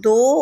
2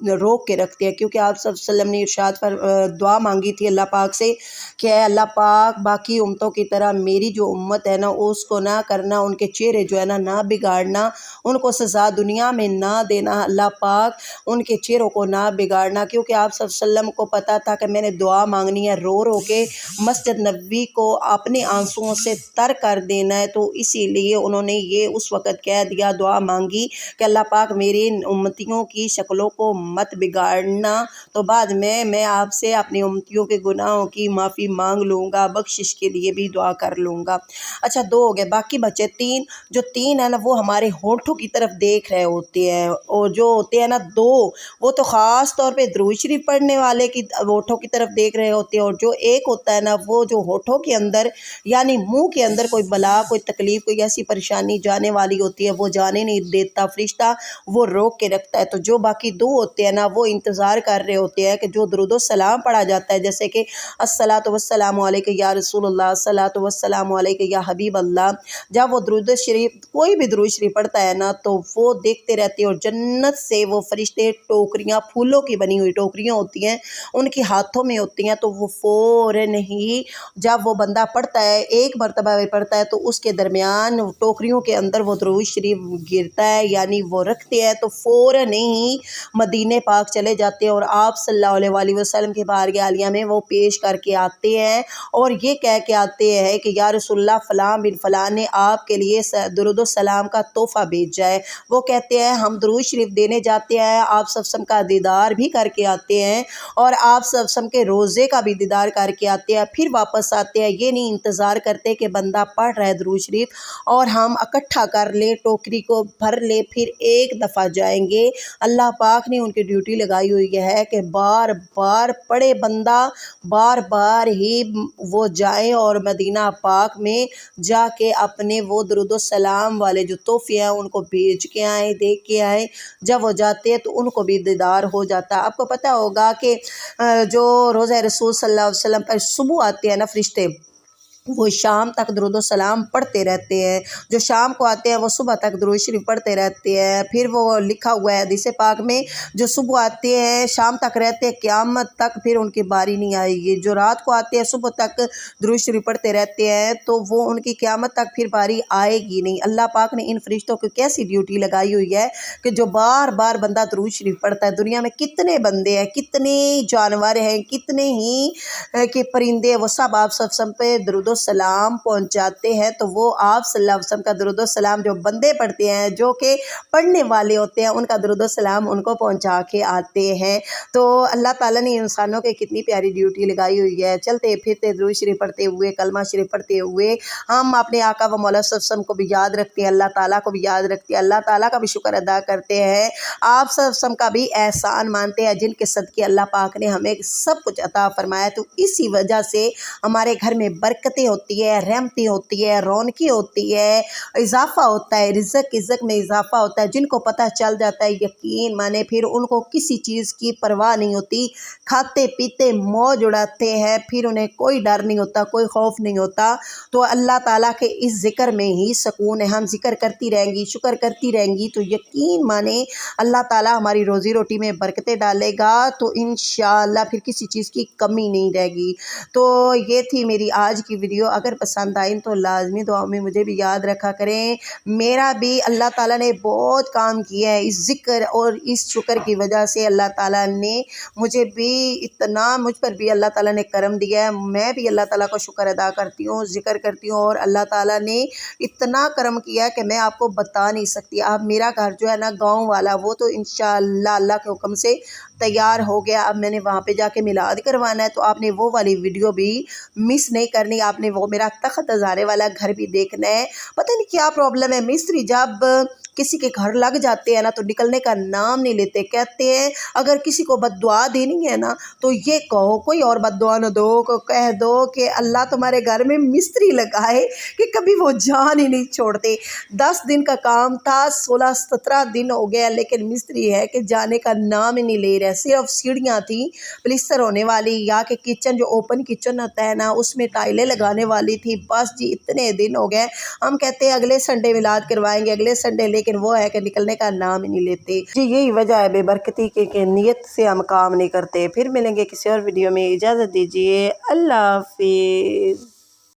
روک کے رکھتے ہیں، کیونکہ آپ صلی اللہ علیہ وسلم نے ارشاد پر دعا مانگی تھی اللہ پاک سے کہ اے اللہ پاک باقی امتوں کی طرح میری جو امت ہے نا اس کو نہ کرنا، ان کے چہرے جو ہے نا نہ بگاڑنا، ان کو سزا دنیا میں نہ دینا، اللہ پاک ان کے چہروں کو نہ بگاڑنا، کیونکہ آپ صلی اللہ علیہ وسلم کو پتہ تھا کہ میں نے دعا مانگنی ہے، رو رو کے مسجد نبوی کو اپنے آنسوؤں سے تر کر دینا ہے، تو اسی لیے انہوں نے یہ اس وقت کہہ دیا، دعا مانگی کہ اللہ پاک میرے امتیوں کی شکلوں کو مت بگاڑنا، تو بعد میں آپ سے اپنی امتیوں کے گناہوں کی معافی مانگ لوں گا، بخشش کے لیے بھی دعا کر لوں گا۔ اچھا 2 ہو گئے، باقی بچے 3، جو 3 ہیں نا وہ ہمارے ہونٹوں کی طرف دیکھ رہے ہوتے ہیں، اور جو ہوتے ہیں نا 2 وہ تو خاص طور پہ درود شریف پڑھنے والے کی ہونٹوں کی طرف دیکھ رہے ہوتے ہیں، اور جو ایک ہوتا ہے نا وہ جو ہونٹوں کے اندر یعنی منہ کے اندر کوئی بلا، کوئی تکلیف، کوئی ایسی پریشانی جانے والی ہوتی ہے وہ جانے نہیں دیتا فرشتہ، وہ روک کے رکھتا ہے۔ تو جو باقی 2 ہوتے ہیں نا وہ انتظار کر رہے ہوتے ہیں کہ جو درود و سلام پڑھا جاتا ہے، جیسے کہ الصلاۃ والسلام علیک یا رسول اللہ، الصلاۃ والسلام علیک یا حبیب اللہ، جب وہ درود شریف کوئی بھی درود شریف پڑھتا ہے نا تو وہ دیکھتے رہتے ہیں، اور جنت سے وہ فرشتے ٹوکریاں، پھولوں کی بنی ہوئی ٹوکریاں ہوتی ہیں ان کے ہاتھوں میں ہوتی ہیں، تو وہ فوراً ہی جب وہ بندہ پڑھتا ہے ایک مرتبہ بھی پڑھتا ہے تو اس کے درمیان ٹوکریوں کے اندر وہ درود شریف گرتا ہے، یعنی وہ رکھتے ہیں، تو فوراً ہی مدینہ پاک چلے جاتے ہیں اور آپ صلی اللہ علیہ وآلہ وسلم کے بارگاہ عالیہ میں وہ پیش کر کے آتے ہیں، اور یہ کہہ کے آتے ہیں کہ یا رسول اللہ فلاں بن فلاں نے آپ کے لیے درود و سلام کا تحفہ بھیجا ہے۔ وہ کہتے ہیں ہم درود شریف دینے جاتے ہیں، آپ صلی اللہ علیہ وسلم کا دیدار بھی کر کے آتے ہیں، اور آپ صلی اللہ علیہ وسلم کے روزے کا بھی دیدار کر کے آتے ہیں، پھر واپس آتے ہیں، یہ نہیں انتظار کرتے کہ بندہ پڑھ رہا ہے درود شریف اور ہم اکٹھا کر لیں، ٹوکری کو بھر لیں، پھر ایک دفعہ جائیں گے۔ اللہ پاک نے ان کی ڈیوٹی لگائی ہوئی ہے کہ بار بار پڑھے بندہ، بار بار ہی وہ جائیں اور مدینہ پاک میں جا کے اپنے وہ درود و سلام والے جو تحفے ہیں ان کو بھیج کے آئیں، دے کے آئیں۔ جب وہ جاتے ہیں تو ان کو بھی دیدار ہو جاتا ہے۔ آپ کو پتہ ہوگا کہ جو روزہ رسول صلی اللہ علیہ وسلم پر صبح آتے ہیں نا فرشتے، وہ شام تک درود و سلام پڑھتے رہتے ہیں، جو شام کو آتے ہیں وہ صبح تک درود شریف پڑھتے رہتے ہیں، پھر وہ لکھا ہوا ہے حدیث پاک میں جو صبح آتے ہیں شام تک رہتے ہیں قیامت تک پھر ان کی باری نہیں آئے گی، جو رات کو آتے ہیں صبح تک درود شریف پڑھتے رہتے ہیں تو وہ ان کی قیامت تک پھر باری آئے گی نہیں۔ اللہ پاک نے ان فرشتوں کو کیسی ڈیوٹی لگائی ہوئی ہے کہ جو بار بار بندہ درود شریف پڑھتا ہے، دنیا میں کتنے بندے ہیں، کتنے جانور ہیں، کتنے ہی کہ پرندے، وہ سب آپ صلی اللہ علیہ وسلم پہ درود و سلام پہنچاتے ہیں، تو وہ آپ صلی اللہ علیہ وسلم کا درود و سلام جو بندے پڑھتے ہیں، جو کہ پڑھنے والے ہوتے ہیں، ان کا درود و سلام ان کو پہنچا کے آتے ہیں۔ تو اللہ تعالیٰ نے انسانوں کے کتنی پیاری ڈیوٹی لگائی ہوئی ہے، چلتے پھرتے درود شریف پڑھتے ہوئے، کلمہ شریف پڑھتے ہوئے ہم اپنے آقا و مولا صلی اللہ علیہ وسلم کو بھی یاد رکھتے ہیں، اللہ تعالیٰ کو بھی یاد رکھتے ہیں، اللہ تعالیٰ کا بھی شکر ادا کرتے ہیں، آپ صلی اللہ علیہ وسلم کا بھی احسان مانتے ہیں جن کے صدقے اللہ پاک نے ہمیں سب کچھ عطا فرمایا، تو اسی وجہ سے ہمارے گھر میں برکتیں ہوتی ہے، رحمتیں ہوتی ہے، رونقیں ہوتی ہے، اضافہ ہوتا ہے، رزق میں اضافہ ہوتا ہے۔ جن کو پتہ چل جاتا ہے یقین مانے پھر ان کو کسی چیز کی پرواہ نہیں ہوتی، کھاتے پیتے موج اڑاتے ہیں، پھر انہیں کوئی ڈر نہیں ہوتا، کوئی خوف نہیں ہوتا۔ تو اللہ تعالیٰ کے اس ذکر میں ہی سکون ہے، ہم ذکر کرتی رہیں گی، شکر کرتی رہیں گی تو یقین مانے اللہ تعالیٰ ہماری روزی روٹی میں برکتیں ڈالے گا، تو انشاءاللہ پھر کسی چیز کی کمی نہیں رہے گی۔ تو یہ تھی میری آج کی ویڈیو، اگر پسند آئی تو لازمی دعاؤں میں مجھے بھی یاد رکھا کریں۔ میرا بھی اللہ تعالیٰ نے بہت کام کیا ہے اس ذکر اور اس شکر کی وجہ سے، اللہ تعالیٰ نے مجھے بھی اتنا، مجھ پر بھی اللہ تعالیٰ نے کرم دیا ہے، میں بھی اللہ تعالیٰ کو شکر ادا کرتی ہوں، ذکر کرتی ہوں، اور اللہ تعالیٰ نے اتنا کرم کیا ہے کہ میں آپ کو بتا نہیں سکتی۔ اب میرا گھر جو ہے نا گاؤں والا، وہ تو انشاءاللہ اللہ کے حکم سے تیار ہو گیا، اب میں نے وہاں پہ جا کے میلاد کروانا ہے، تو آپ نے وہ والی ویڈیو بھی مس نہیں کرنی، آپ نے وہ میرا تخت ہزارے والا گھر بھی دیکھنا ہے۔ پتہ نہیں کیا پرابلم ہے، مستری جب کسی کے گھر لگ جاتے ہیں نا تو نکلنے کا نام نہیں لیتے، کہتے ہیں اگر کسی کو بد دعا دینی ہے نا تو یہ کہو، کوئی اور بد دعا نہ دو، کہہ دو کہ اللہ تمہارے گھر میں مستری لگائے کہ کبھی وہ جان ہی نہیں چھوڑتے۔ 10 دن کا کام تھا، 16-17 دن ہو گیا، لیکن مستری ہے کہ جانے کا نام ہی نہیں لے رہے، صرف سیڑھیاں تھیں پلستر ہونے والی، یا کہ کچن جو اوپن کچن ہوتا ہے نا اس میں ٹائلیں لگانے والی تھی، بس جی اتنے دن ہو گئے۔ ہم کہتے ہیں اگلے سنڈے میلاد کروائیں گے، اگلے سنڈے، لیکن لیکن وہ ہے کہ نکلنے کا نام ہی نہیں لیتے. جی یہی وجہ ہے بے برکتی کی کہ نیت سے ہم کام نہیں کرتے. پھر ملیں گے کسی اور ویڈیو میں. اجازت دیجیے. اللہ حافظ.